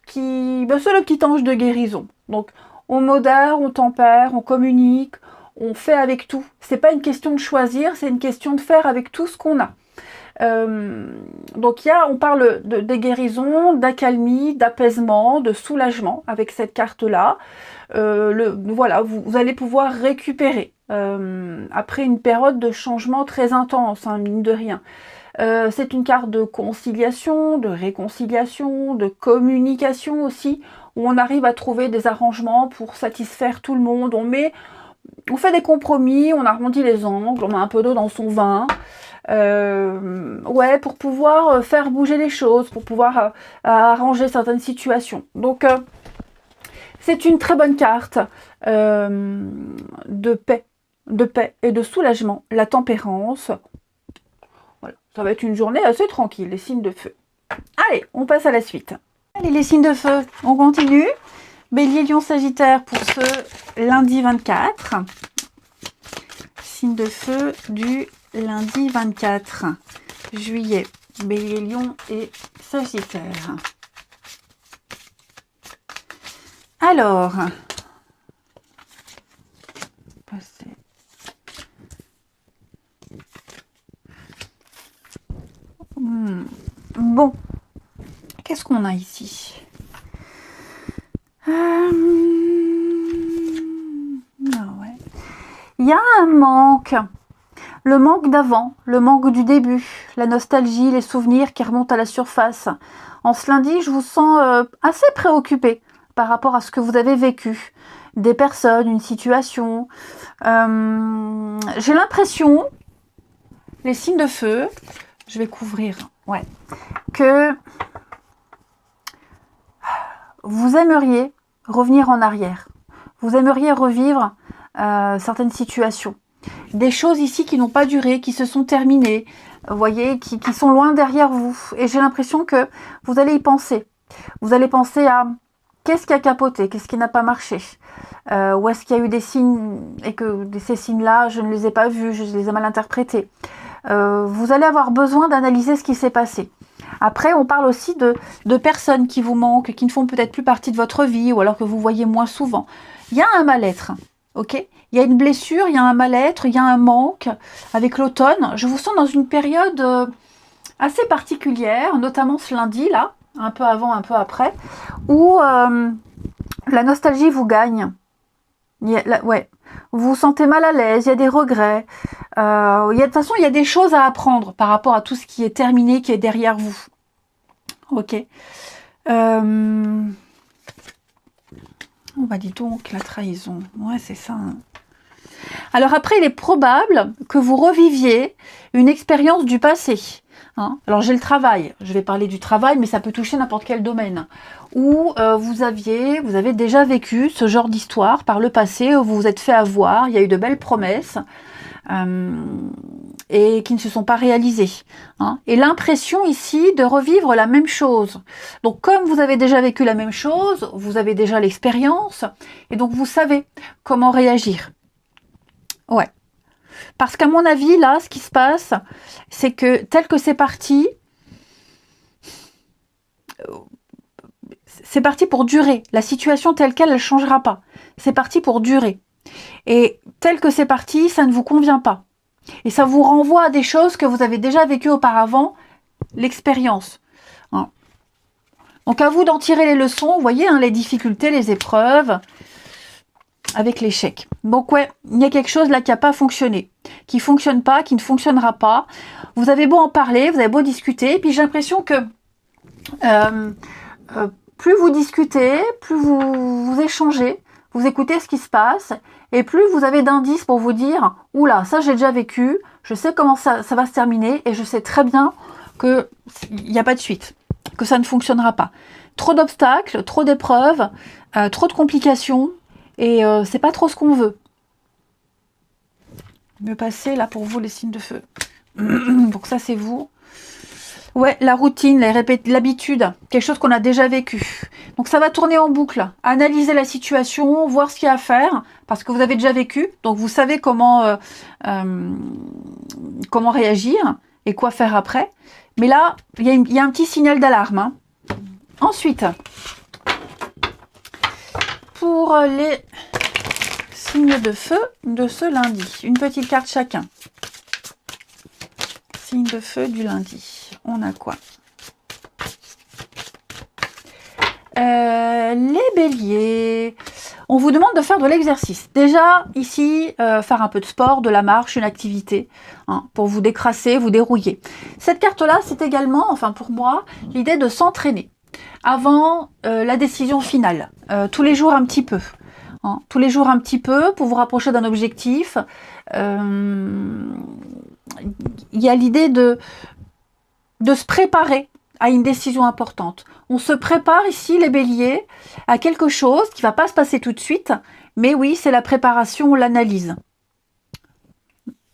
qui... Ben, c'est le petit ange de guérison. Donc, on modère, on tempère, on communique, on fait avec tout. C'est pas une question de choisir, c'est une question de faire avec tout ce qu'on a. Donc, on parle de guérison, d'accalmie, d'apaisement, de soulagement avec cette carte-là. Voilà, vous allez pouvoir récupérer après une période de changement très intense, hein, mine de rien. C'est une carte de conciliation, de réconciliation, de communication aussi, où on arrive à trouver des arrangements pour satisfaire tout le monde. On fait des compromis, on arrondit les angles, on met un peu d'eau dans son vin. Pour pouvoir faire bouger les choses, pour pouvoir arranger certaines situations. Donc, c'est une très bonne carte de paix et de soulagement. La tempérance. Voilà. Ça va être une journée assez tranquille, les signes de feu. Allez, on passe à la suite. Allez, les signes de feu, on continue. Bélier, Lion, Sagittaire pour ce lundi 24. Signe de feu du lundi 24 juillet. Bélier, Lion et Sagittaire. Alors, bon, qu'est-ce qu'on a ici? Il y a un manque, le manque d'avant, le manque du début, la nostalgie, les souvenirs qui remontent à la surface. En ce lundi, je vous sens assez préoccupée par rapport à ce que vous avez vécu, des personnes, une situation. J'ai l'impression, les signes de feu, je vais couvrir, que vous aimeriez revenir en arrière. Vous aimeriez revivre certaines situations. Des choses ici qui n'ont pas duré, qui se sont terminées, vous voyez, qui sont loin derrière vous. Et j'ai l'impression que vous allez y penser. Vous allez penser à qu'est-ce qui a capoté, qu'est-ce qui n'a pas marché, où est-ce qu'il y a eu des signes et que ces signes-là, je ne les ai pas vus, je les ai mal interprétés. Vous allez avoir besoin d'analyser ce qui s'est passé. Après, on parle aussi de personnes qui vous manquent, qui ne font peut-être plus partie de votre vie, ou alors que vous voyez moins souvent. Il y a un mal-être, ok ? Il y a une blessure, il y a un mal-être, il y a un manque. Avec l'automne, je vous sens dans une période assez particulière, notamment ce lundi, là, un peu avant, un peu après, où la nostalgie vous gagne. Vous vous sentez mal à l'aise, il y a des regrets. De toute façon, il y a des choses à apprendre par rapport à tout ce qui est terminé, qui est derrière vous. Ok. On va dire donc la trahison. Ouais, c'est ça. Hein. Alors après, il est probable que vous reviviez une expérience du passé. Hein. Alors j'ai le travail. Je vais parler du travail, mais ça peut toucher n'importe quel domaine. Où vous avez déjà vécu ce genre d'histoire par le passé, où vous vous êtes fait avoir, il y a eu de belles promesses. et qui ne se sont pas réalisées. Hein. Et l'impression ici de revivre la même chose. Donc comme vous avez déjà vécu la même chose, vous avez déjà l'expérience, et donc vous savez comment réagir. Ouais. Parce qu'à mon avis, là, ce qui se passe, c'est que tel que c'est parti pour durer. La situation telle qu'elle, elle ne changera pas. C'est parti pour durer. Et tel que c'est parti, ça ne vous convient pas. Et ça vous renvoie à des choses que vous avez déjà vécues auparavant, l'expérience. Hein. Donc à vous d'en tirer les leçons, vous voyez, hein, les difficultés, les épreuves, avec l'échec. Donc ouais, il y a quelque chose là qui n'a pas fonctionné, qui ne fonctionne pas, qui ne fonctionnera pas. Vous avez beau en parler, vous avez beau discuter, et puis j'ai l'impression que plus vous discutez, plus vous échangez, vous écoutez ce qui se passe, et plus vous avez d'indices pour vous dire « Oula, ça j'ai déjà vécu, je sais comment ça va se terminer, et je sais très bien qu'il n'y a pas de suite, que ça ne fonctionnera pas. » Trop d'obstacles, trop d'épreuves, trop de complications, et c'est pas trop ce qu'on veut. Me passer là pour vous les signes de feu. Donc ça c'est vous. Ouais, la routine, l'habitude, quelque chose qu'on a déjà vécu. Donc ça va tourner en boucle. Analyser la situation, voir ce qu'il y a à faire, parce que vous avez déjà vécu, donc vous savez comment réagir et quoi faire après. Mais là, il y a un petit signal d'alarme. Hein. Ensuite, pour les signes de feu de ce lundi, une petite carte chacun. Signe de feu du lundi. On a quoi? Les béliers. On vous demande de faire de l'exercice. Déjà, ici, faire un peu de sport, de la marche, une activité, hein, pour vous décrasser, vous dérouiller. Cette carte-là, c'est également, enfin pour moi, l'idée de s'entraîner avant la décision finale. Tous les jours un petit peu. Hein, tous les jours un petit peu pour vous rapprocher d'un objectif. Il y a l'idée de se préparer à une décision importante. On se prépare ici, les béliers, à quelque chose qui ne va pas se passer tout de suite, mais oui, c'est la préparation, l'analyse.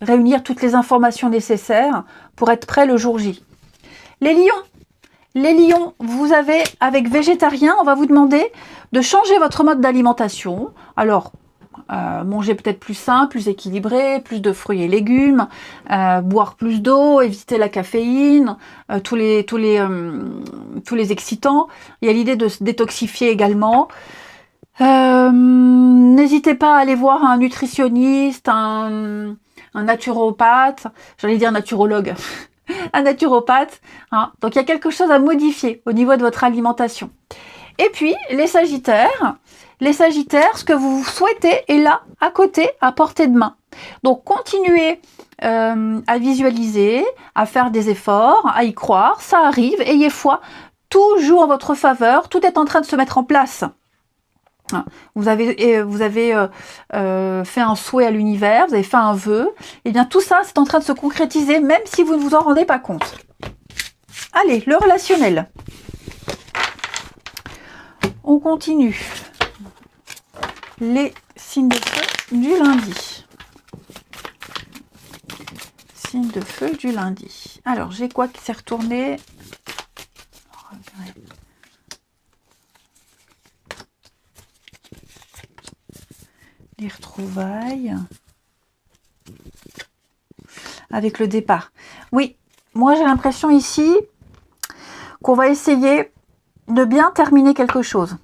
Réunir toutes les informations nécessaires pour être prêt le jour J. Les lions, vous avez, avec végétarien, on va vous demander de changer votre mode d'alimentation. Alors, manger peut-être plus sain, plus équilibré, plus de fruits et légumes, boire plus d'eau, éviter la caféine, tous les excitants. Il y a l'idée de se détoxifier également. N'hésitez pas à aller voir un nutritionniste, un naturopathe, j'allais dire naturologue, un naturopathe. Hein. Donc il y a quelque chose à modifier au niveau de votre alimentation. Et puis les sagittaires, ce que vous souhaitez est là, à côté, à portée de main. Donc, continuez à visualiser, à faire des efforts, à y croire. Ça arrive, ayez foi. Tout joue en votre faveur. Tout est en train de se mettre en place. Vous avez fait un souhait à l'univers, vous avez fait un vœu. Et bien, tout ça, c'est en train de se concrétiser, même si vous ne vous en rendez pas compte. Allez, le relationnel. On continue. Les signes de feu du lundi. Signes de feu du lundi. Alors, j'ai quoi qui s'est retourné? Les retrouvailles. Avec le départ. Oui, moi j'ai l'impression ici qu'on va essayer de bien terminer quelque chose.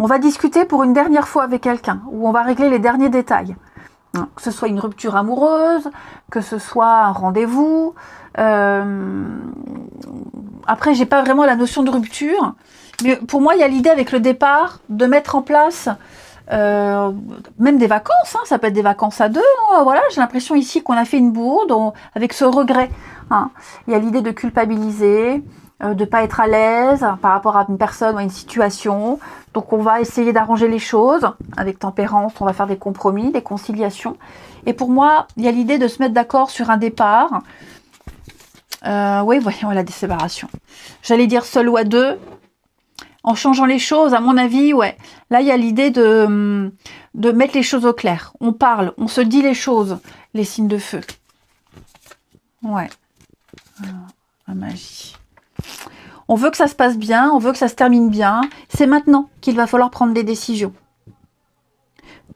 On va discuter pour une dernière fois avec quelqu'un, où on va régler les derniers détails. Que ce soit une rupture amoureuse, que ce soit un rendez-vous. Après, j'ai pas vraiment la notion de rupture, mais pour moi, il y a l'idée avec le départ de mettre en place même des vacances. Hein, ça peut être des vacances à deux. Hein, voilà, j'ai l'impression ici qu'on a fait une bourde avec ce regret. Hein. Il y a l'idée de culpabiliser, de pas être à l'aise par rapport à une personne ou à une situation. Donc on va essayer d'arranger les choses avec tempérance, on va faire des compromis, des conciliations. Et pour moi, il y a l'idée de se mettre d'accord sur un départ. Oui, voyons la séparation. J'allais dire seul ou à deux. En changeant les choses, à mon avis, ouais. Là, il y a l'idée de mettre les choses au clair. On parle, on se dit les choses, les signes de feu. Ouais. La magie. On veut que ça se passe bien, on veut que ça se termine bien. C'est maintenant qu'il va falloir prendre des décisions.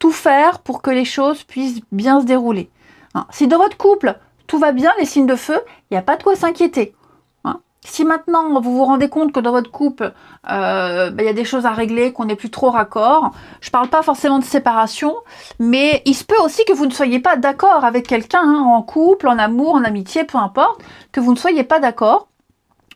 Tout faire pour que les choses puissent bien se dérouler. Hein. Si dans votre couple, tout va bien, les signes de feu, il n'y a pas de quoi s'inquiéter. Hein. Si maintenant, vous vous rendez compte que dans votre couple, y a des choses à régler, qu'on n'est plus trop raccord, je ne parle pas forcément de séparation, mais il se peut aussi que vous ne soyez pas d'accord avec quelqu'un, hein, en couple, en amour, en amitié, peu importe, que vous ne soyez pas d'accord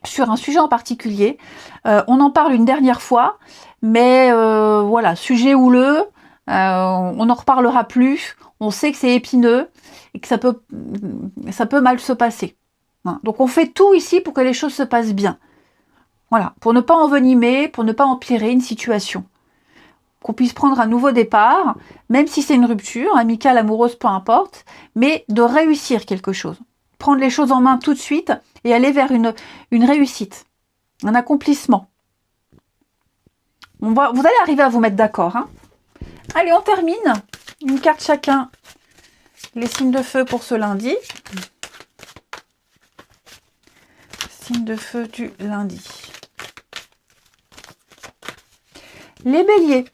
sur un sujet en particulier. On en parle une dernière fois, mais voilà, sujet houleux, on n'en reparlera plus, on sait que c'est épineux et que ça peut mal se passer. Hein. Donc on fait tout ici pour que les choses se passent bien. Voilà, pour ne pas envenimer, pour ne pas empirer une situation. Qu'on puisse prendre un nouveau départ, même si c'est une rupture, amicale, amoureuse, peu importe, mais de réussir quelque chose. Prendre les choses en main tout de suite et aller vers une réussite, un accomplissement. Vous allez arriver à vous mettre d'accord. Hein. Allez, on termine. Une carte chacun. Les signes de feu pour ce lundi. Signes de feu du lundi. Les béliers.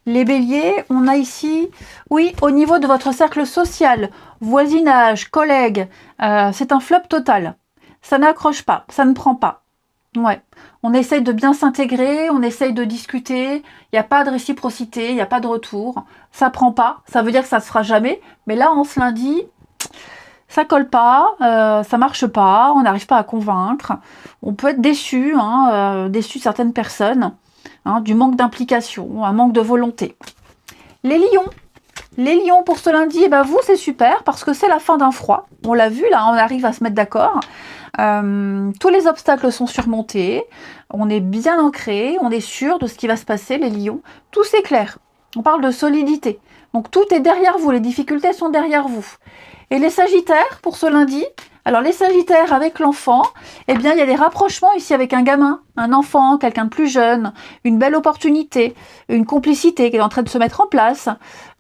Les béliers, on a ici, oui, au niveau de votre cercle social, voisinage, collègues, c'est un flop total. Ça n'accroche pas, ça ne prend pas. Ouais, on essaye de bien s'intégrer, on essaye de discuter, il n'y a pas de réciprocité, il n'y a pas de retour. Ça prend pas, ça veut dire que ça se fera jamais. Mais là, en ce lundi, ça colle pas, ça marche pas, on n'arrive pas à convaincre. On peut être déçu, hein, déçu de certaines personnes. Hein, du manque d'implication, un manque de volonté. Les lions pour ce lundi, vous c'est super parce que c'est la fin d'un froid. On l'a vu là, on arrive à se mettre d'accord. Tous les obstacles sont surmontés, on est bien ancré, on est sûr de ce qui va se passer les lions. Tout c'est clair, on parle de solidité. Donc tout est derrière vous, les difficultés sont derrière vous. Et les sagittaires pour ce lundi, alors les sagittaires avec l'enfant, il y a des rapprochements ici avec un gamin, un enfant, quelqu'un de plus jeune, une belle opportunité, une complicité qui est en train de se mettre en place.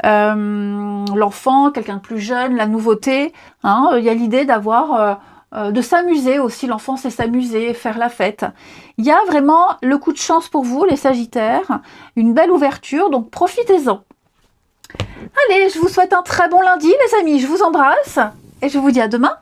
L'enfant, quelqu'un de plus jeune, la nouveauté, hein, il y a l'idée d'avoir, de s'amuser aussi, l'enfant c'est s'amuser, faire la fête. Il y a vraiment le coup de chance pour vous les sagittaires, une belle ouverture, donc profitez-en. Allez, je vous souhaite un très bon lundi les amis, je vous embrasse et je vous dis à demain.